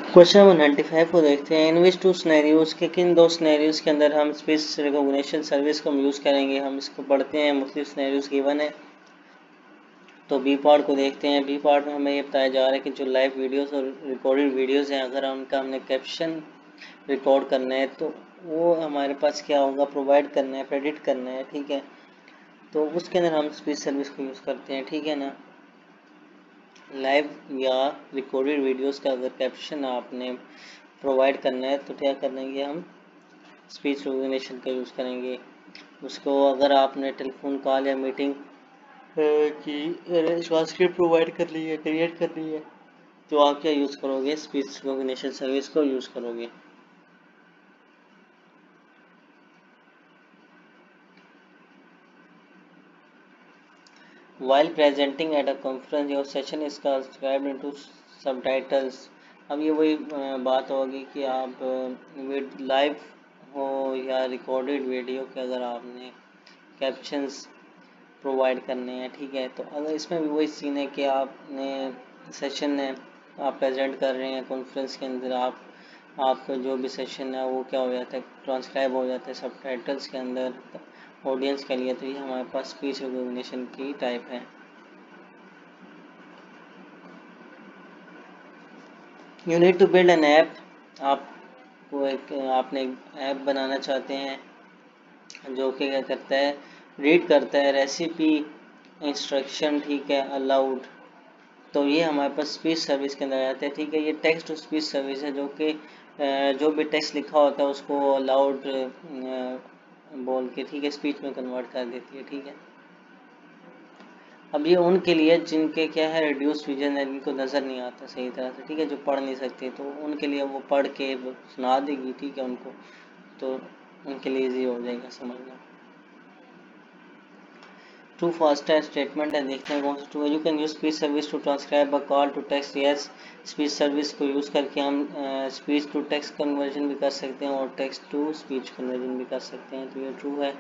Question number 95 को देखते हैं। इन विच टू स्नैरियोज के किन दो स्नैरियोज के अंदर हम स्पीच रिकॉग्निशन सर्विस को यूज़ करेंगे। हम इसको पढ़ते हैं। मुख्तलिफ स्नैरियोज गिवन है। तो बी पार्ट को देखते हैं। बी पार्ट में हमें ये बताया जा रहा है कि जो लाइव वीडियोस और रिकॉर्डेड वीडियोस हैं, अगर उनका हमने कैप्शन रिकॉर्ड करना है तो वो हमारे पास क्या होगा, प्रोवाइड करना है, प्रेडिक्ट करना है। ठीक है, तो उसके अंदर हम स्पीच सर्विस को यूज़ करते हैं। ठीक है ना, लाइव या रिकॉर्डेड वीडियोस का अगर कैप्शन आपने प्रोवाइड करना है तो क्या करेंगे, हम स्पीच रिकॉग्निशन का यूज़ करेंगे। उसको अगर आपने टेलीफोन कॉल या मीटिंग की ट्रांसक्रिप्ट प्रोवाइड करनी है, क्रिएट करनी है, तो आप क्या यूज़ करोगे, स्पीच रिकॉग्निशन सर्विस को यूज़ करोगे। While presenting at a conference, your session is transcribed into subtitles। अब ये वही बात होगी कि आप लाइव हो या रिकॉर्डेड वीडियो के अगर आपने कैप्शंस प्रोवाइड करने हैं। ठीक है, तो अगर इसमें भी वही सीन है कि आपने सेशन है, आप प्रेजेंट कर रहे हैं कॉन्फ्रेंस के अंदर, आपका जो भी सेशन है वो क्या हो जाता है, ट्रांसक्राइब हो जाता है सबटाइटल्स के अंदर ऑडियंस के लिए। तो ये हमारे पास स्पीच रिकॉग्निशन की टाइप है। You need to build an app. आपको आपने ऐप बनाना चाहते हैं जो कि क्या करता है, रीड करता है रेसिपी इंस्ट्रक्शन। ठीक है, अलाउड। तो ये हमारे पास स्पीच सर्विस के अंदर आते हैं। ठीक है, ये टेक्स्ट टू स्पीच सर्विस है जो कि जो भी टेक्स्ट लिखा होता है उसको अलाउड बोल के, ठीक है, स्पीच में कन्वर्ट कर देती है। ठीक है, अब ये उनके लिए जिनके क्या है, रिड्यूस विजन है, जिनको नज़र नहीं आता सही तरह से। ठीक है, जो पढ़ नहीं सकते, तो उनके लिए वो पढ़ के सुना देगी। ठीक है, उनको तो उनके लिए ईजी हो जाएगा समझना। ट्रू फास्ट स्टेटमेंट है, देखते हैं कौन सा ट्रू है। You can use speech service to transcribe a call to text. Yes, speech service को यूज़ करके हम स्पीच टू टेक्स्ट कन्वर्जन भी कर सकते हैं और टेक्स्ट टू स्पीच कन्वर्जन भी कर सकते हैं, तो ये ट्रू है।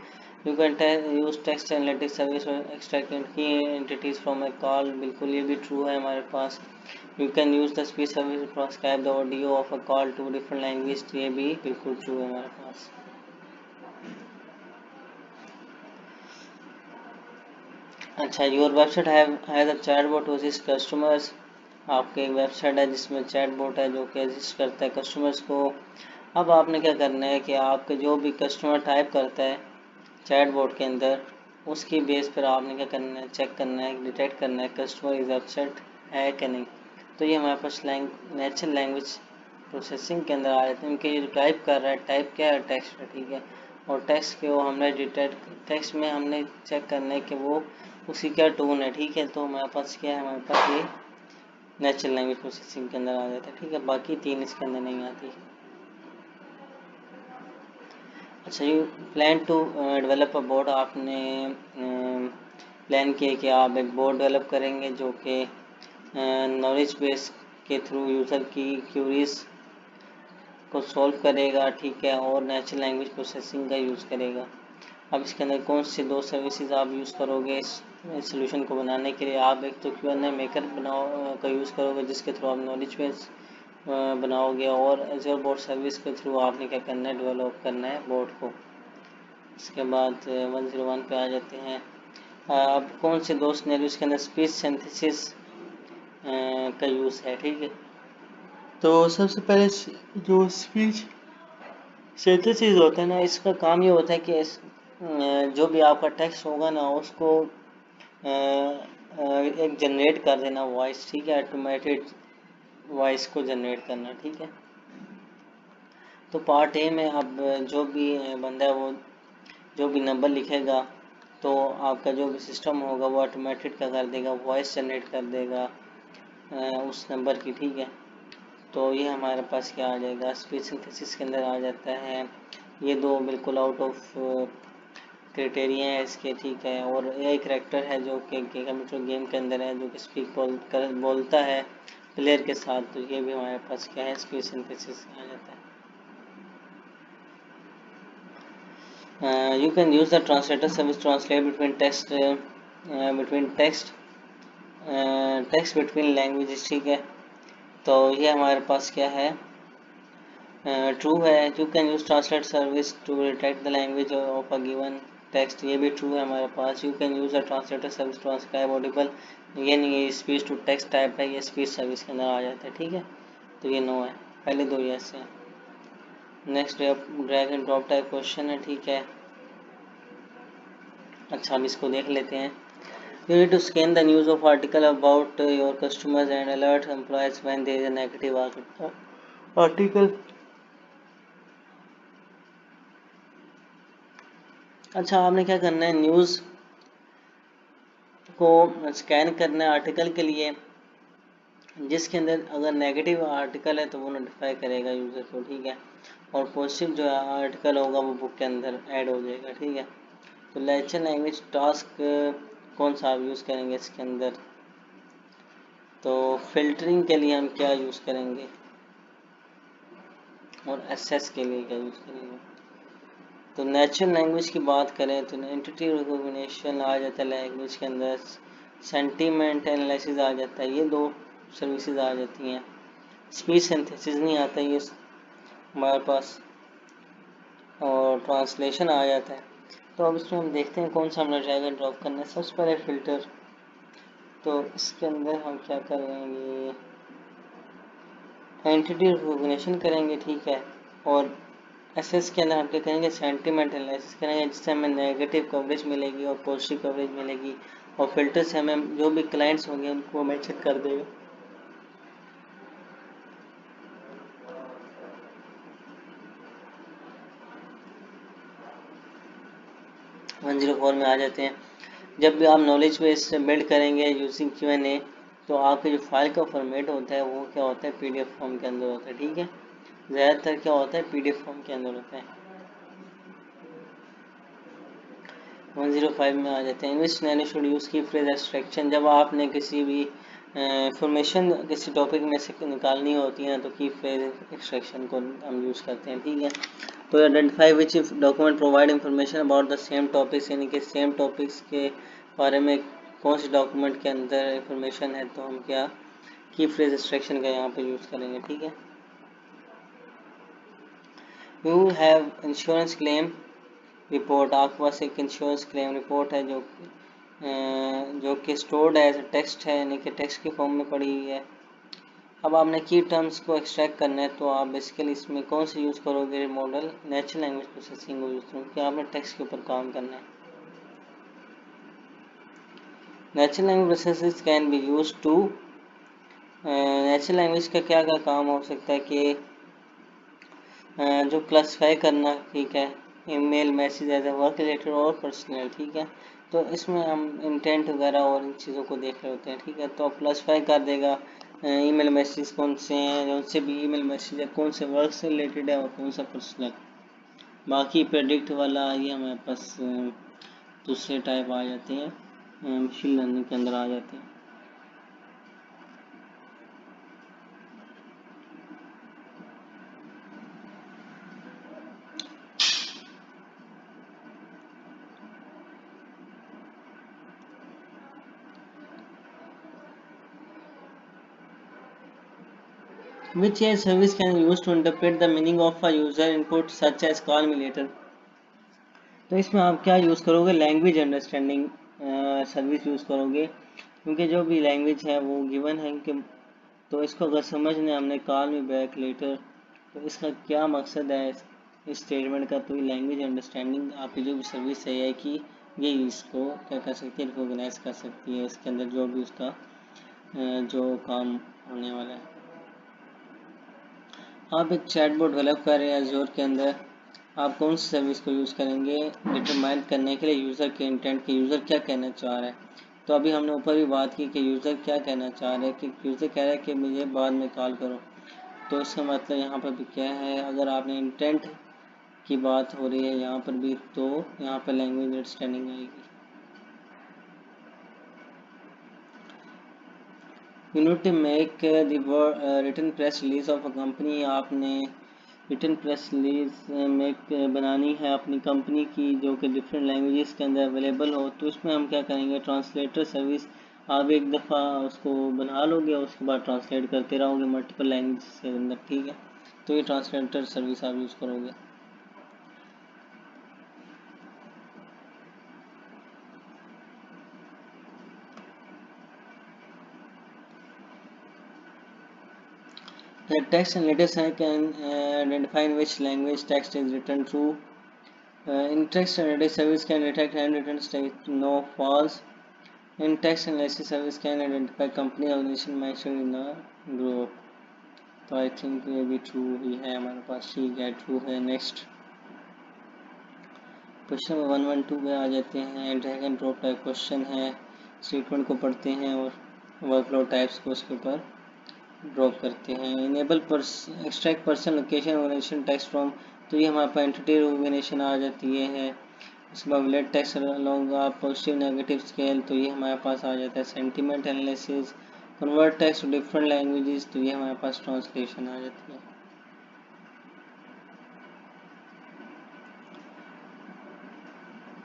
You can use text analytics service और extract key entities from a call, बिल्कुल ये भी ट्रू है हमारे पास। You can use the speech service to transcribe the audio of a call to different language, ये भी बिल्कुल ट्रू है हमारे पास। अच्छा, your website has a chatbot which is customers. आपके एक वेबसाइट है जिसमें चैटबॉट है जो कि असिस्ट करता है कस्टमर्स को। अब आपने क्या करना है कि आपके जो भी कस्टमर टाइप करता है चैटबॉट के अंदर, उसकी बेस पर आपने क्या करना है, चेक करना है, डिटेक्ट करना है कस्टमर इस वेबसाइट है कि नहीं। तो ये हमारे पास नेचुरल लैंग्वेज प्रोसेसिंग के अंदर आ जाते हैं, उनके ये जो टाइप कर रहा है, टाइप क्या है, टेक्स्ट है। ठीक है, और टेक्स्ट के वो हमने डिटेक्ट, टेक्स्ट में हमने चेक करना है कि वो उसकी क्या टोन है। ठीक है, तो हमारे पास क्या है, हमारे पास ये नेचुरल लैंग्वेज प्रोसेसिंग के अंदर आ जाता है। ठीक है, बाकी तीन इसके अंदर नहीं आती। अच्छा, you plan to develop a board. आपने प्लान किया कि आप एक बोर्ड डेवलप करेंगे जो कि नॉलेज बेस के थ्रू यूज़र की क्यूरीज को सॉल्व करेगा। ठीक है, और नेचुरल लैंग्वेज प्रोसेसिंग का यूज़ करेगा। अब इसके अंदर कौन सी दो सर्विसेज आप यूज़ करोगे इस सोल्यूशन को बनाने के लिए। आप एक तो Q&A मेकर बनाओ का यूज़ करोगे जिसके थ्रू आप नॉलेज बेस बनाओगे, और एज़्योर बोर्ड सर्विस के थ्रू आपने क्या करना है, डेवलप करना है बोर्ड को। इसके बाद 101 पे आ जाते हैं। अब कौन से दो सिनेरियोज के अंदर स्पीच सिंथेसिस का यूज़ है। ठीक है, तो सबसे पहले जो स्पीच सिंथेसिस होता है ना, इसका काम ये होता है कि जो भी आपका टेक्स्ट होगा ना उसको एक जनरेट कर देना वॉइस। ठीक है, ऑटोमेटेड वॉइस को जनरेट करना। ठीक है, तो पार्ट ए में अब जो भी बंदा है वो जो भी नंबर लिखेगा तो आपका जो भी सिस्टम होगा वो ऑटोमेटेड क्या कर देगा, वॉइस जनरेट कर देगा उस नंबर की। ठीक है, तो ये हमारे पास क्या आ जाएगा, स्पीच सिंथेसिस के अंदर आ जाता है। ये दो बिल्कुल आउट ऑफ क्राइटेरिया है इसके। ठीक है, और एक करेक्टर है जो कि कंप्यूटर गेम के अंदर है जो कि स्पीक बोलता है प्लेयर के साथ, तो ये भी हमारे पास क्या है, स्पीच सिंथेसिस आ जाता है। You can use the translator service translate between text between languages. ठीक है, तो ये हमारे पास क्या है, ट्रू है। You can use translate service to detect the language of a given text, ये भी ट्रू है हमारे पास। You can use a translator service to transcribe audible, ये नहीं है, स्पीच टू टेक्स्ट टाइप है, ये स्पीच सर्विस के अंदर आ जाता है, ठीक है। तो ये नो है, पहले दो यस है। Next drag and drop type question है, ठीक है। अच्छा, हम इसको देख लेते हैं। You need to scan the news of article about your customers and alert employees when there is a negative article. अच्छा, आपने क्या करना है, न्यूज़ को स्कैन करना है आर्टिकल के लिए जिसके अंदर अगर नेगेटिव आर्टिकल है तो वो नोटिफाई करेगा यूज़र को, ठीक है। और पॉजिटिव जो आर्टिकल होगा वो बुक के अंदर ऐड हो जाएगा, ठीक है। तो नेचुरल लैंग्वेज टास्क कौन सा आप यूज़ करेंगे इसके अंदर, तो फिल्टरिंग के लिए हम क्या यूज़ करेंगे और एसएस के लिए क्या यूज़ करेंगे। तो नेचुरल लैंग्वेज की बात करें तो एंटिटी रिकॉग्निशन आ जाता है लैंग्वेज के अंदर, सेंटीमेंट एनालिसिस आ जाता है, ये दो सर्विसेज आ जाती हैं। स्पीच सिंथेसिस नहीं आता ये हमारे पास, और ट्रांसलेशन आ जाता है। तो अब इसमें हम देखते हैं कौन सा हमने ड्रैग एंड ड्रॉप करना है। सबसे पहले फिल्टर, तो इसके अंदर हम क्या करेंगे, एंटिटी रिकॉग्निशन करेंगे, ठीक है। और एसएस के अंदर हम क्या करेंगे, सेंटीमेंट एनालिसिस करेंगे जिससे हमें नेगेटिव कवरेज मिलेगी और पॉजिटिव कवरेज मिलेगी, और फिल्टर से हमें जो भी क्लाइंट्स होंगे उनको हमें चेक कर देगा। वन 104 में आ जाते हैं। जब भी आप नॉलेज बेस बिल्ड करेंगे यूजिंग Q&A, तो आपके जो फाइल का फॉर्मेट होता है वो क्या होता है, पीडीएफ फॉर्म के अंदर होता है, ठीक है। ज़्यादातर क्या होता है, पीडीएफ फॉर्म के अंदर होता है। 105 में आ जाते हैं। इन्वेस्ट नैनो शुड यूज़ की फ्रेज एक्सट्रैक्शन, जब आपने किसी भी इंफॉर्मेशन किसी टॉपिक में से निकालनी होती है तो की फ्रेज एक्सट्रैक्शन को हम यूज़ करते हैं, ठीक है। तो identify which document provide information about the same topics, यानी कि सेम टॉपिक्स के बारे में कौन से डॉक्यूमेंट के अंदर इंफॉर्मेशन है, तो हम क्या की फ्रेज एक्सट्रैक्शन का यहाँ पे यूज़ करेंगे, ठीक है। You have insurance claim report, आपके पास एक इंश्योरेंस क्लेम रिपोर्ट है जो कि स्टोर्ड एज टेक्स्ट है, यानी कि टेक्स्ट की फॉर्म में पड़ी हुई है। अब आपने की टर्म्स को एक्सट्रैक्ट करना है तो आप बेसिकली इसमें कौन सी यूज़ करोगे, मॉडल नेचुरल लैंग्वेज प्रोसेसिंग को यूज़ करोगे, क्योंकि आपने टेक्स्ट के ऊपर काम करना है। Natural language processing can be use to, natural language का क्या क्या काम हो सकता है कि जो क्लासिफाई करना, ठीक है, email message as a work related और पर्सनल, ठीक है। तो इसमें हम इंटेंट वगैरह और इन चीज़ों को देख रहे होते हैं, ठीक है। तो आप क्लासिफाई कर देगा ईमेल मैसेज कौन से हैं, उनसे भी ईमेल मैसेज है कौन से वर्क से रिलेटेड है और कौन सा पर्सनल। बाकी प्रेडिक्ट वाला ये हमारे पास दूसरे टाइप आ जाते हैं, मशीन लर्निंग के अंदर आ जाते हैं। Which AI service can be used to interpret the meaning of a user input such as call me later? तो इसमें आप क्या यूज़ करोगे, लैंग्वेज अंडरस्टैंडिंग सर्विस यूज़ करोगे, क्योंकि जो भी लैंग्वेज है वो गिवन है कि, तो इसको अगर समझने हमने कॉल मी बैक लेटर, तो इसका क्या मकसद है इस स्टेटमेंट का, तो ये लैंग्वेज अंडरस्टैंडिंग आपकी जो भी सर्विस है कि ये इसको क्या कर सकती है, रिकॉग्नाइज कर सकती है इसके अंदर जो भी उसका जो काम होने वाला है। आप एक चैटबॉट डेवलप कर रहे हैं एज़्योर के अंदर, आप कौन सी सर्विस को यूज़ करेंगे डिटरमाइन करने के लिए यूज़र के इंटेंट के, यूज़र क्या कहना चाह रहा है। तो अभी हमने ऊपर भी बात की कि यूज़र क्या कहना चाह रहा है, कि यूज़र कह रहा है कि मुझे बाद में कॉल करो, तो इसका मतलब यहाँ पर भी क्या है, अगर आपने इंटेंट की बात हो रही है यहाँ पर भी, तो यहाँ पर लैंग्वेज अंडरस्टैंडिंग आएगी। You need to make the written press release of a company, आपने रिटन प्रेस रिलीज मेक बनानी है अपनी कंपनी की जो कि डिफरेंट लैंग्वेजेस के अंदर अवेलेबल हो, तो इसमें हम क्या करेंगे, ट्रांसलेटर सर्विस आप एक दफ़ा उसको बना लोगे, उसके बाद ट्रांसलेट करते रहोगे मल्टीपल लैंग्वेज के अंदर, ठीक है। तो ये ट्रांसलेटर सर्विस आप यूज़ करोगे। The text analytics can identify in which language text is written true. In text analytics service can detect handwritten text, no false. In text analysis service can identify company organization mentioned in a group. तो I think ये भी true ही है हमारे पास, ठीक है, true है। Next question 112 पे आ जाते हैं। Drag and drop type question है, स्टेटमेंट को पढ़ते हैं और वर्कलोड टाइप्स को उसके ऊपर ड्रॉप करते हैं। Enable extract person location organization text from, तो ये हमारे पास एंटिटी ऑर्गेनाइजेशन आ जाती है। उसके बाद let text along positive negative scale, तो ये हमारे पास आ जाता है। Sentiment analysis, convert text to different languages, तो ये हमारे पास ट्रांसलेशन आ जाती है।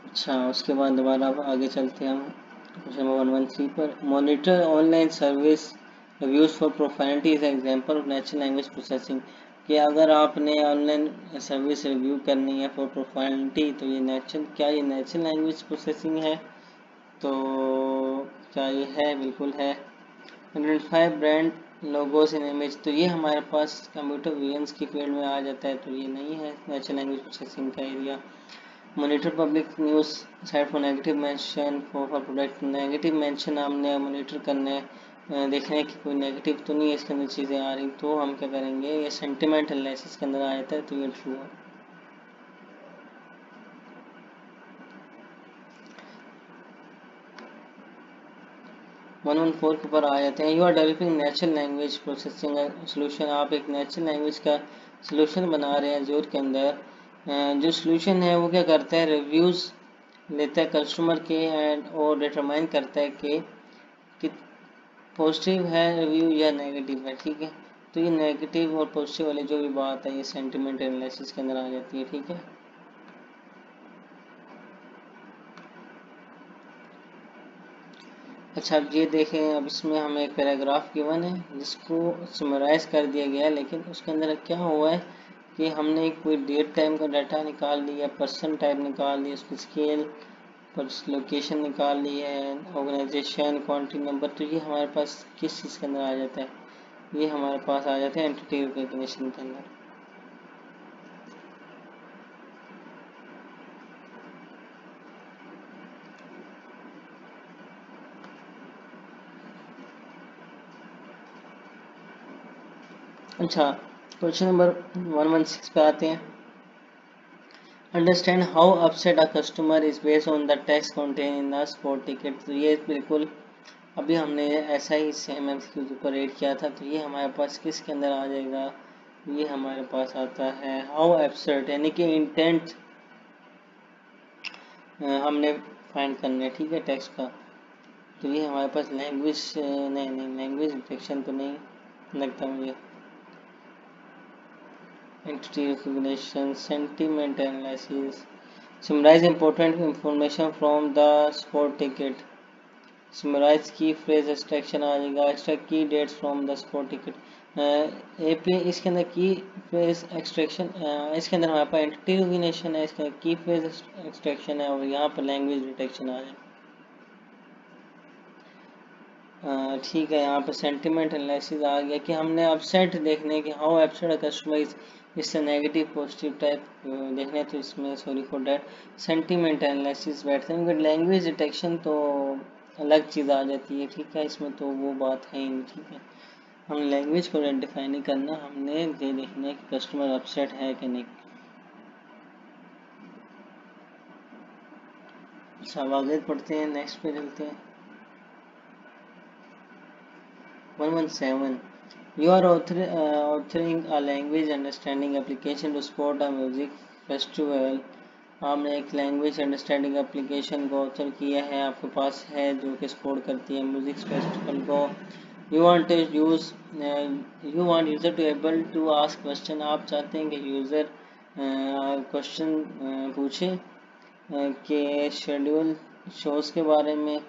अच्छा, उसके बाद दोबारा आगे चलते हैं हम क्वेश्चन नंबर 113 पर। Monitor online service reviews for profanity is example of natural language processing, कि अगर आपने ऑनलाइन सर्विस रिव्यू करनी है फॉर प्रोफाइलिटी, तो ये नेचुरल लैंग्वेज प्रोसेसिंग है? तो क्या ये है? बिल्कुल है। आइडेंटिफाई ब्रांड लोगोस इन इमेज, तो ये हमारे पास कंप्यूटर विजन्स की फील्ड में आ जाता है, तो ये नहीं है नेचुरल लैंग्वेज प्रोसेसिंग का area. Monitor public news site for negative mention for product, negative mention हमने मॉनिटर करने देखने की कोई नेगेटिव तो नहीं है इसके अंदर चीज़ें आ रही, तो हम क्या करेंगे, ये सेंटिमेंट एनालिसिस के अंदर आ जाता है, तो ये ट्रू है। वन वन फोर के ऊपर आ जाते हैं। You are developing natural language processing solution, आप एक नेचुरल लैंग्वेज का सोल्यूशन बना रहे हैं ज़ोर के अंदर। जो सोल्यूशन है वो क्या करता है, रिव्यूज़ लेता है कस्टमर के एंड और डिटरमाइन करता है कि पॉजिटिव है रिव्यू या नेगेटिव है, ठीक है। तो ये नेगेटिव और पॉजिटिव वाली जो भी बात है ये सेंटिमेंट एनालिसिस के अंदर आ जाती है, ठीक है। अच्छा, अब ये देखें, अब इसमें हमें एक पैराग्राफ गिवन है जिसको समराइज कर दिया गया है, लेकिन उसके अंदर क्या हुआ है कि हमने कोई डेट टाइम का डाटा निकाल लिया, पर्सन टाइप निकाल लिया, उसकी स्केल पर लोकेशन निकाल ली है, ऑर्गेनाइजेशन, क्वांटिटी नंबर, तो ये हमारे पास किस चीज़ के अंदर आ जाता है, ये हमारे पास आ जाता है एंटिटी रिकॉग्निशन के अंदर। अच्छा, क्वेश्चन नंबर 116 पे आते हैं। Understand how upset a customer is based on the text contain in the spot ticket, तो ये बिल्कुल अभी हमने ऐसा ही सेम एमसीक्यू के ऊपर रेड किया था, तो ये हमारे पास किसके अंदर आ जाएगा, ये हमारे पास आता है हाउ अपसेट, यानी कि इंटेंट हमने फाइंड करना है, ठीक है, टेक्स्ट का। तो ये हमारे पास लैंग्वेज नहीं लैंग्वेज डिटेक्शन तो नहीं लगता मुझे। Entity recognition, sentiment analysis, summarize important information from the spot ticket, summarize key phrase extraction आ जाएगा, extract key dates from the spot ticket. एपी इसके अंदर की फ्रेज एक्सट्रैक्शन, इसके अंदर हमारे पास एंटिटी रिकॉग्निशन है, इसके अंदर की फ्रेज एक्सट्रैक्शन है, और यहाँ पर लैंग्वेज डिटेक्शन आ जाए। ठीक है, यहाँ पर सेंटिमेंट एनालिसिस आ गया कि हमने अपसेट देखने कि हाउ अपसेट कस्टमर इज, इससे नेगेटिव पॉजिटिव टाइप देखने, तो इसमें sorry for that sentiment analysis बैठते हैं, बट लैंग्वेज डिटेक्शन तो अलग चीज़ आ जाती है, ठीक है, इसमें तो वो बात है ही नहीं, ठीक है। हम लैंग्वेज को आइडेंटिफाई नहीं करना, हमने ये देखना है कि कस्टमर अपसेट है कि नहीं। अच्छा, अब आगे पढ़ते हैं, नेक्स्ट पे चलते हैं। 117, you are authoring a language understanding application to support a music festival, आपने एक लैंग्वेज अंडरस्टैंडिंग एप्लीकेशन को ऑथर किया है, आपके पास है, जो कि सपोर्ट करती है म्यूजिक फेस्टिवल को। You want to use you want user to able to ask question, आप चाहते हैं कि यूज़र क्वेश्चन पूछे कि शेड्यूल शोज़ के बारे में,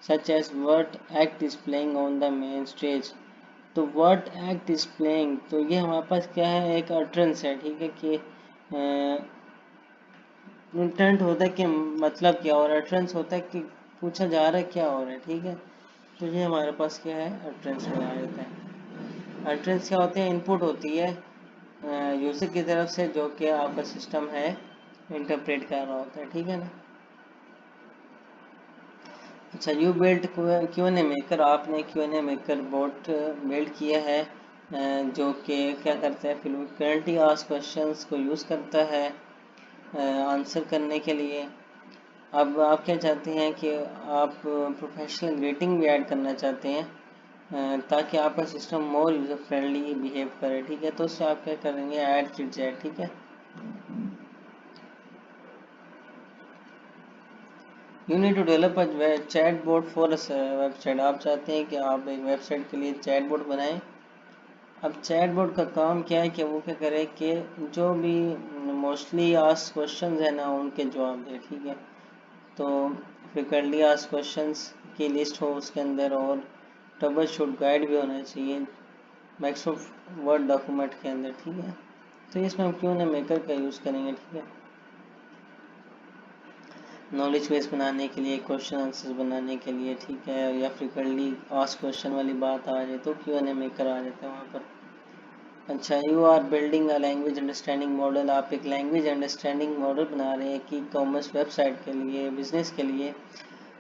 such as what act is playing on the main stage. तो व्हाट एक्ट इज प्लेइंग, तो ये हमारे पास क्या है, एक अटरेंस है, ठीक है, कि इंटेंट होता है कि मतलब क्या, और अटरेंस होता है कि पूछा जा रहा है क्या हो रहा है, ठीक है। तो ये हमारे पास क्या है, अटरेंस में आ जाता है। अटरेंस क्या होते हैं, इनपुट होती है यूजर की तरफ से, जो कि आपका सिस्टम है इंटरप्रेट कर रहा होता है, ठीक है ना। अच्छा, यू बिल्ड Q&A मेकर, आपने Q&A मेकर बोट बिल्ड किया है जो कि क्या करता है, फ्रीक्वेंटली आस्क्ड क्वेश्चंस को यूज़ करता है आंसर करने के लिए। अब आप क्या चाहते हैं कि आप प्रोफेशनल ग्रीटिंग भी ऐड करना चाहते हैं ताकि आपका सिस्टम मोर यूज़र फ्रेंडली बिहेव करे, ठीक है। तो उससे आप क्या करेंगे, ऐड चिट चैट, ठीक है। You need to develop a chat board for website, आप चाहते हैं कि आप एक वेबसाइट के लिए चैट बोर्ड बनाएं। अब चैट बोर्ड का काम क्या है कि वो क्या करे कि जो भी मोस्टली आस्क्ड क्वेश्चंस है ना उनके जवाब दे, ठीक है। तो फ्रिक्वेंटली आस्क्ड क्वेश्चंस की लिस्ट हो उसके अंदर, और ट्रबल शूट गाइड भी होना चाहिए माइक्रोसॉफ्ट वर्ड डॉक्यूमेंट के अंदर, ठीक है। तो इसमें हम क्यों ना मेकर का यूज़ करेंगे, ठीक है। नॉलेज बेस बनाने के लिए, क्वेश्चन आंसर्स बनाने के लिए, ठीक है, या फ्रिक्वेंटली आस्क्ड क्वेश्चन वाली बात आ जाए तो Q&A मेकर आ जाता है वहाँ पर। अच्छा, you are building a language understanding model, आप एक लैंग्वेज अंडरस्टैंडिंग मॉडल बना रहे हैं कि कॉमर्स वेबसाइट के लिए, बिजनेस के लिए।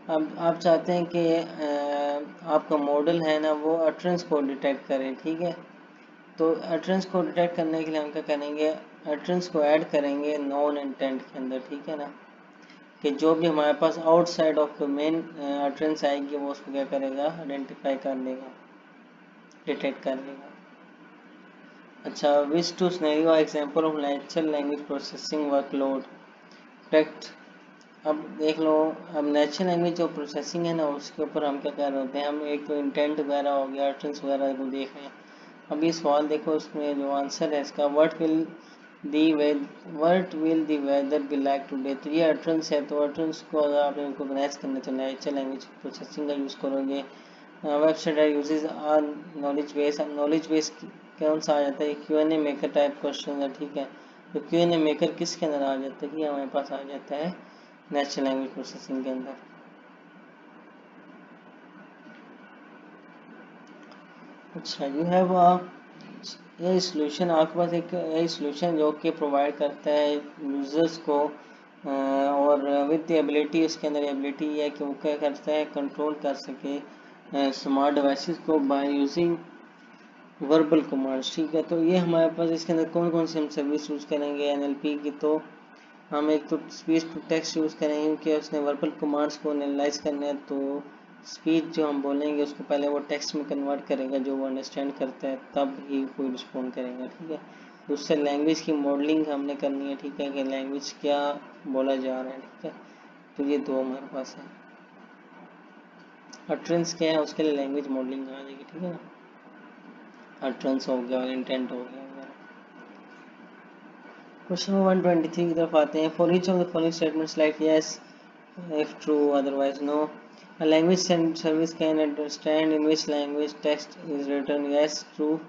अब आप चाहते हैं कि आपका मॉडल है ना वो अटरेंस को डिटेक्ट करे, ठीक है। तो अटरेंस को डिटेक्ट करने के लिए हम क्या करेंगे, अटरेंस को ऐड करेंगे नॉन इंटेंट के अंदर, ठीक है ना। कि जो भी हमारे पास outside of the main utterance आएगी वो उसको क्या करेगा, आइडेंटिफाई कर लेगा, डिटेक्ट कर लेगा। अच्छा, which two scenario example of natural language processing workload correct. अब देख लो, अब नेचुरल लैंग्वेज जो प्रोसेसिंग है ना उसके ऊपर हम क्या कर रहे होते हैं, हम एक तो इंटेंट वगैरह हो गया, अटरेंस वगैरह को देख रहे हैं। अब ये सवाल देखो, उसमें जो आंसर है इसका, what will the weather be like today, तो ये अटरेंस है। तो अटरेंस को अगर आप इनको मैनेज करना तो नेचुरल लैंग्वेज प्रोसेसिंग का यूज़ करोगे। Website uses our knowledge base, knowledge base कौन सा आ जाता है, Q&A मेकर टाइप क्वेश्चन है, ठीक है। तो Q&A मेकर किसके अंदर आ जाता है, कि हमारे पास आ जाता है नेचुरल लैंग्वेज प्रोसेसिंग के अंदर। अच्छा, यू हैव ये सॉल्यूशन, आपके पास एक ये सॉल्यूशन जो कि प्रोवाइड करता है यूजर्स को और विद द एबिलिटी, उसके अंदर एबिलिटी है कि वो क्या करता है, कंट्रोल कर सके स्मार्ट डिवाइसेस को बाय यूजिंग वर्बल कमांड्स, ठीक है। तो ये हमारे पास इसके अंदर कौन कौन सी हम सर्विस यूज़ करेंगे NLP की, तो हम एक तो स्पीच टू टेक्स्ट यूज़ करेंगे क्योंकि उसने वर्बल कमांड्स को एनालाइज करना है। तो स्पीच जो हम बोलेंगे उसको पहले वो टेक्स्ट में कन्वर्ट करेगा, जो वो अंडरस्टैंड करता है, तब ही कोई रिस्पॉन्ड करेगा, ठीक है। उससे लैंग्वेज की मॉडलिंग हमने करनी है, ठीक है, कि लैंग्वेज क्या बोला जा रहा है, ठीक है। तो ये दो हमारे पास है। अटरेंस क्या है, उसके लिए लैंग्वेज मॉडलिंग आ जाएगी, ठीक है ना। अटरेंस हो गया, इंटेंट हो गया वगैरह। क्वेश्चन नंबर 123 की तरफ आते हैं। For each of the following statements like yes if true, otherwise no. A language service can understand in which language text is written. Yes, true.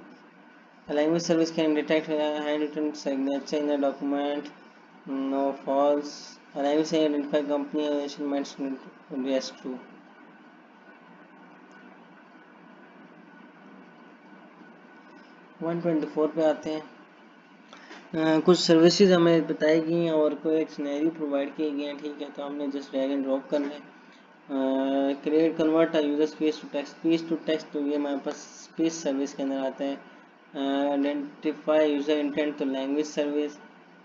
A language service can detect handwritten signature in a document. No, false. A language can identify company or instruments. Yes, true. 124 पे आते हैं। कुछ services हमें बताई गई हैं और कोई एक सिनेरियो प्रोवाइड किए गए हैं, ठीक है। तो हमने जस्ट ड्रैग एंड ड्रॉप करना है। Create convert user speech to text, तो ये हमारे पास स्पीच सर्विस के अंदर आता है। आइडेंटिफाई यूजर इंटेंट, तो लैंग्वेज सर्विस।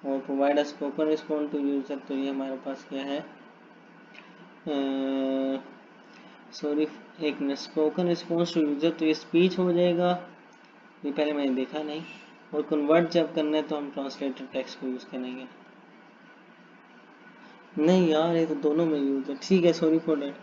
और provide a spoken response to user, तो ये हमारे पास क्या है, सॉरी एक minute, spoken response to user, तो ये स्पीच हो जाएगा, ये पहले मैंने देखा नहीं। और कन्वर्ट जब करना है तो हम ट्रांसलेटर टेक्स्ट को यूज़ करेंगे। नहीं यार, ये तो दोनों में यूज है, ठीक है, सॉरी फॉर डैट।